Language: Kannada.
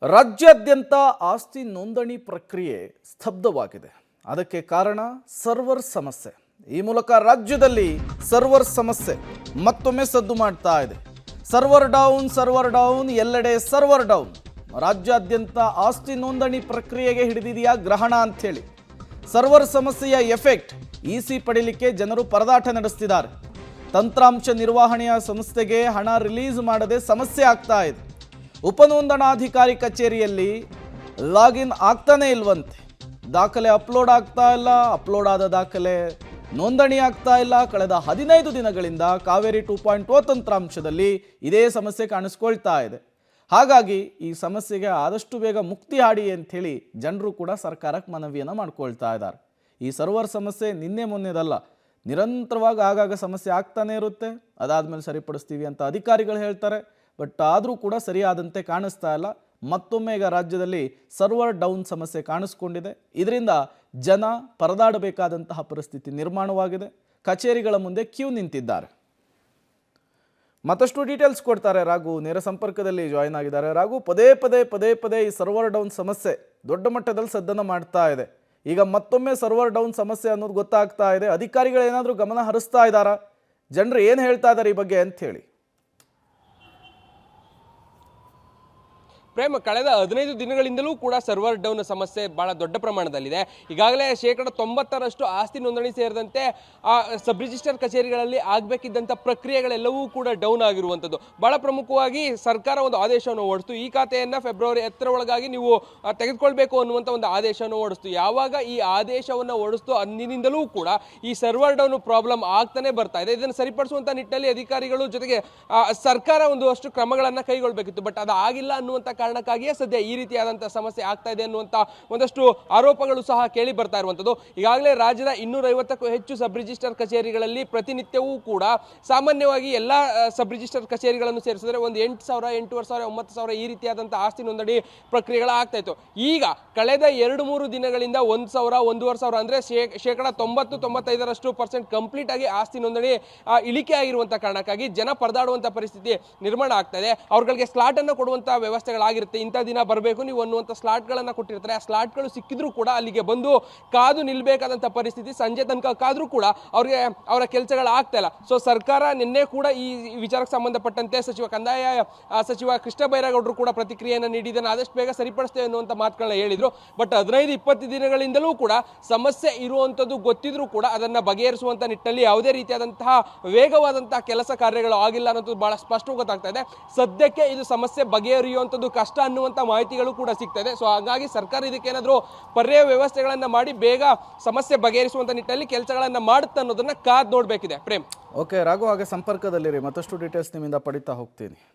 ರಾಜ್ಯಾದ್ಯಂತ ಆಸ್ತಿ ನೋಂದಣಿ ಪ್ರಕ್ರಿಯೆ ಸ್ತಬ್ಧವಾಗಿದೆ. ಅದಕ್ಕೆ ಕಾರಣ ಸರ್ವರ್ ಸಮಸ್ಯೆ. ಈ ಮೂಲಕ ರಾಜ್ಯದಲ್ಲಿ ಸರ್ವರ್ ಸಮಸ್ಯೆ ಮತ್ತೊಮ್ಮೆ ಸದ್ದು ಮಾಡ್ತಾ ಇದೆ. ಸರ್ವರ್ ಡೌನ್, ಎಲ್ಲೆಡೆ ಸರ್ವರ್ ಡೌನ್. ರಾಜ್ಯಾದ್ಯಂತ ಆಸ್ತಿ ನೋಂದಣಿ ಪ್ರಕ್ರಿಯೆಗೆ ಹಿಡಿದಿದೆಯಾ ಗ್ರಹಣ ಅಂಥೇಳಿ ಸರ್ವರ್ ಸಮಸ್ಯೆಯ ಎಫೆಕ್ಟ್ ಇಸಿ ಪಡೆಯಲಿಕ್ಕೆ ಜನರು ಪರದಾಟ ನಡೆಸ್ತಿದ್ದಾರೆ. ತಂತ್ರಾಂಶ ನಿರ್ವಹಣೆಯ ಸಂಸ್ಥೆಗೆ ಹಣ ರಿಲೀಸ್ ಮಾಡದೆ ಸಮಸ್ಯೆ ಆಗ್ತಾ ಇದೆ. ಉಪನೋಂದಣಾಧಿಕಾರಿ ಕಚೇರಿಯಲ್ಲಿ ಲಾಗಿನ್ ಆಗ್ತಾನೆ ಇಲ್ವಂತೆ. ದಾಖಲೆ ಅಪ್ಲೋಡ್ ಆಗ್ತಾ ಇಲ್ಲ, ಅಪ್ಲೋಡ್ ಆದ ದಾಖಲೆ ನೋಂದಣಿ ಆಗ್ತಾ ಇಲ್ಲ. ಕಳೆದ 15 ದಿನಗಳಿಂದ ಕಾವೇರಿ 2.0 ತಂತ್ರಾಂಶದಲ್ಲಿ ಇದೇ ಸಮಸ್ಯೆ ಕಾಣಿಸ್ಕೊಳ್ತಾ ಇದೆ. ಹಾಗಾಗಿ ಈ ಸಮಸ್ಯೆಗೆ ಆದಷ್ಟು ಬೇಗ ಮುಕ್ತಿ ಹಾಡಿ ಅಂಥೇಳಿ ಜನರು ಕೂಡ ಸರ್ಕಾರಕ್ಕೆ ಮನವಿಯನ್ನು ಮಾಡ್ಕೊಳ್ತಾ ಇದ್ದಾರೆ. ಈ ಸರ್ವರ್ ಸಮಸ್ಯೆ ನಿನ್ನೆ ಮೊನ್ನೆದಲ್ಲ, ನಿರಂತರವಾಗಿ ಆಗಾಗ ಸಮಸ್ಯೆ ಆಗ್ತಾನೆ ಇರುತ್ತೆ. ಅದಾದಮೇಲೆ ಸರಿಪಡಿಸ್ತೀವಿ ಅಂತ ಅಧಿಕಾರಿಗಳು ಹೇಳ್ತಾರೆ. ಬಟ್ ಆದರೂ ಕೂಡ ಸರಿಯಾದಂತೆ ಕಾಣಿಸ್ತಾ ಇಲ್ಲ. ಮತ್ತೊಮ್ಮೆ ಈಗ ರಾಜ್ಯದಲ್ಲಿ ಸರ್ವರ್ ಡೌನ್ ಸಮಸ್ಯೆ ಕಾಣಿಸ್ಕೊಂಡಿದೆ. ಇದರಿಂದ ಜನ ಪರದಾಡಬೇಕಾದಂತಹ ಪರಿಸ್ಥಿತಿ ನಿರ್ಮಾಣವಾಗಿದೆ. ಕಚೇರಿಗಳ ಮುಂದೆ ಕ್ಯೂ ನಿಂತಿದ್ದಾರೆ. ಮತ್ತಷ್ಟು ಡೀಟೇಲ್ಸ್ ಕೊಡ್ತಾರೆ ರಾಘು, ನೇರ ಸಂಪರ್ಕದಲ್ಲಿ ಜಾಯಿನ್ ಆಗಿದ್ದಾರೆ. ರಾಘು, ಪದೇ ಪದೇ ಈ ಸರ್ವರ್ ಡೌನ್ ಸಮಸ್ಯೆ ದೊಡ್ಡ ಮಟ್ಟದಲ್ಲಿ ಸದ್ದನ್ನು ಮಾಡ್ತಾ ಇದೆ. ಈಗ ಮತ್ತೊಮ್ಮೆ ಸರ್ವರ್ ಡೌನ್ ಸಮಸ್ಯೆ ಅನ್ನೋದು ಗೊತ್ತಾಗ್ತಾ ಇದೆ. ಅಧಿಕಾರಿಗಳು ಏನಾದರೂ ಗಮನ ಹರಿಸ್ತಾ ಇದ್ದಾರಾ? ಜನರು ಏನು ಹೇಳ್ತಾ ಇದ್ದಾರೆ ಈ ಬಗ್ಗೆ ಅಂತ ಹೇಳಿ? ಪ್ರೇಮ, ಕಳೆದ 15 ದಿನಗಳಿಂದಲೂ ಕೂಡ ಸರ್ವರ್ ಡೌನ್ ಸಮಸ್ಯೆ ಬಹಳ ದೊಡ್ಡ ಪ್ರಮಾಣದಲ್ಲಿದೆ. ಈಗಾಗಲೇ 90% ಆಸ್ತಿ ನೋಂದಣಿ ಸೇರಿದಂತೆ ಸಬ್ ರಿಜಿಸ್ಟರ್ ಕಚೇರಿಗಳಲ್ಲಿ ಆಗಬೇಕಿದ್ದಂಥ ಪ್ರಕ್ರಿಯೆಗಳೆಲ್ಲವೂ ಕೂಡ ಡೌನ್ ಆಗಿರುವಂಥದ್ದು. ಬಹಳ ಪ್ರಮುಖವಾಗಿ ಸರ್ಕಾರ ಒಂದು ಆದೇಶವನ್ನು ಹೊರಡಿಸ್ತು. ಈ ಖಾತೆಯನ್ನು ಫೆಬ್ರವರಿ 10 ಒಳಗಾಗಿ ನೀವು ತೆಗೆದುಕೊಳ್ಬೇಕು ಅನ್ನುವಂಥ ಒಂದು ಆದೇಶವನ್ನು ಹೊರಡಿಸ್ತು. ಯಾವಾಗ ಈ ಆದೇಶವನ್ನು ಹೊರಡಿಸ್ತು ಅಂದಿನಿಂದಲೂ ಕೂಡ ಈ ಸರ್ವರ್ ಡೌನ್ ಪ್ರಾಬ್ಲಮ್ ಆಗ್ತಾನೆ ಬರ್ತಾ ಇದೆ. ಇದನ್ನು ಸರಿಪಡಿಸುವಂಥ ನಿಟ್ಟಿನಲ್ಲಿ ಅಧಿಕಾರಿಗಳು ಜೊತೆಗೆ ಸರ್ಕಾರ ಒಂದಷ್ಟು ಕ್ರಮಗಳನ್ನು ಕೈಗೊಳ್ಳಬೇಕಿತ್ತು. ಬಟ್ ಅದು ಆಗಿಲ್ಲ ಅನ್ನುವಂಥ ಕಾರಣಕ್ಕಾಗಿಯೇ ಸದ್ಯ ಈ ರೀತಿಯಾದಂತಹ ಸಮಸ್ಯೆ ಆಗ್ತಾ ಇದೆ ಅನ್ನುವಂಥ ಒಂದಷ್ಟು ಆರೋಪಗಳು ಸಹ ಕೇಳಿ ಬರ್ತಾ ಇರುವಂಥದ್ದು. ಈಗಾಗಲೇ ರಾಜ್ಯದ 250ಕ್ಕೂ ಹೆಚ್ಚು ಸಬ್ ರಿಜಿಸ್ಟರ್ ಕಚೇರಿಗಳಲ್ಲಿ ಪ್ರತಿನಿತ್ಯವೂ ಕೂಡ ಸಾಮಾನ್ಯವಾಗಿ ಎಲ್ಲ ಸಬ್ ರಿಜಿಸ್ಟರ್ ಕಚೇರಿಗಳನ್ನು ಸೇರಿಸಿದ್ರೆ ಒಂದು 8,000, 8,500, 9,000 ಈ ರೀತಿಯಾದಂತಹ ಆಸ್ತಿ ನೋಂದಣಿ ಪ್ರಕ್ರಿಯೆಗಳು ಆಗ್ತಾ ಇತ್ತು. ಈಗ ಕಳೆದ 2-3 ದಿನಗಳಿಂದ 1,000, 1,500 ಅಂದರೆ ಶೇಕಡ 90-95% ಕಂಪ್ಲೀಟ್ ಆಗಿ ಆಸ್ತಿ ನೋಂದಣಿ ಇಳಿಕೆ ಆಗಿರುವಂಥ ಕಾರಣಕ್ಕಾಗಿ ಜನ ಪರದಾಡುವಂಥ ಪರಿಸ್ಥಿತಿ ನಿರ್ಮಾಣ ಆಗ್ತಾ ಇದೆ. ಅವ್ರಗಳಿಗೆ ಸ್ಲಾಟ್ ಅನ್ನು ಕೊಡುವಂಥ ವ್ಯವಸ್ಥೆಗಳಾಗಿರುತ್ತೆ. ಇಂಥ ದಿನ ಬರಬೇಕು ನೀವು ಅನ್ನುವಂಥ ಸ್ಲಾಟ್ಗಳನ್ನು ಕೊಟ್ಟಿರ್ತಾರೆ. ಆ ಸ್ಲಾಟ್ಗಳು ಸಿಕ್ಕಿದ್ರೂ ಕೂಡ ಅಲ್ಲಿಗೆ ಬಂದು ಕಾದು ನಿಲ್ಬೇಕಾದಂಥ ಪರಿಸ್ಥಿತಿ, ಸಂಜೆ ತನಕ ಕಾದ್ರೂ ಕೂಡ ಅವ್ರಿಗೆ ಅವರ ಕೆಲಸಗಳು ಆಗ್ತಾ ಇಲ್ಲ. ಸೊ ಸರ್ಕಾರ ನಿನ್ನೆ ಕೂಡ ಈ ವಿಚಾರಕ್ಕೆ ಸಂಬಂಧಪಟ್ಟಂತೆ ಕಂದಾಯ ಸಚಿವ ಕೃಷ್ಣ ಬೈರೇಗೌಡರು ಕೂಡ ಪ್ರತಿಕ್ರಿಯೆಯನ್ನು ನೀಡಿದ್ದನ್ನು ಆದಷ್ಟು ಬೇಗ ಸರಿಪಡಿಸ್ತೇವೆ ಅನ್ನುವಂಥ ಮಾತುಗಳನ್ನ ಹೇಳಿದ್ರು. ಬಟ್ 15-20 ದಿನಗಳಿಂದಲೂ ಕೂಡ ಸಮಸ್ಯೆ ಇರುವಂಥದ್ದು ಗೊತ್ತಿದ್ರೂ ಕೂಡ ಅದನ್ನು ಬಗೆಹರಿಸುವಂಥ ನಿಟ್ಟಿನಲ್ಲಿ ಯಾವುದೇ ರೀತಿಯಾದಂತಹ ವೇಗವಾದಂತಹ ಕೆಲಸ ಕಾರ್ಯಗಳು ಆಗಿಲ್ಲ ಅನ್ನೋದು ಬಹಳ ಸ್ಪಷ್ಟವಾಗಿ ಗೊತ್ತಾಗ್ತಾ ಇದೆ. ಸದ್ಯಕ್ಕೆ ಇದು ಸಮಸ್ಯೆ ಬಗೆಹರಿಯುವಂಥದ್ದು ಕಷ್ಟ ಅನ್ನುವಂಥ ಮಾಹಿತಿಗಳು ಕೂಡ ಸಿಗ್ತಾ ಇದೆ. ಸೊ ಹಾಗಾಗಿ ಸರ್ಕಾರ ಇದಕ್ಕೆ ಏನಾದರೂ ಪರ್ಯಾಯ ವ್ಯವಸ್ಥೆಗಳನ್ನು ಮಾಡಿ ಬೇಗ ಸಮಸ್ಯೆ ಬಗೆಹರಿಸುವಂಥ ನಿಟ್ಟಿನಲ್ಲಿ ಕೆಲಸಗಳನ್ನು ಮಾಡುತ್ತೆ ಅನ್ನೋದನ್ನ ಕಾದ್ ನೋಡಬೇಕಿದೆ. ಪ್ರೇಮ್. ಓಕೆ ರಾಘು, ಹಾಗೆ ಸಂಪರ್ಕದಲ್ಲಿರಿ, ಮತ್ತಷ್ಟು ಡೀಟೇಲ್ಸ್ ನಿಮ್ಮಿಂದ ಪಡಿತಾ ಹೋಗ್ತೀನಿ.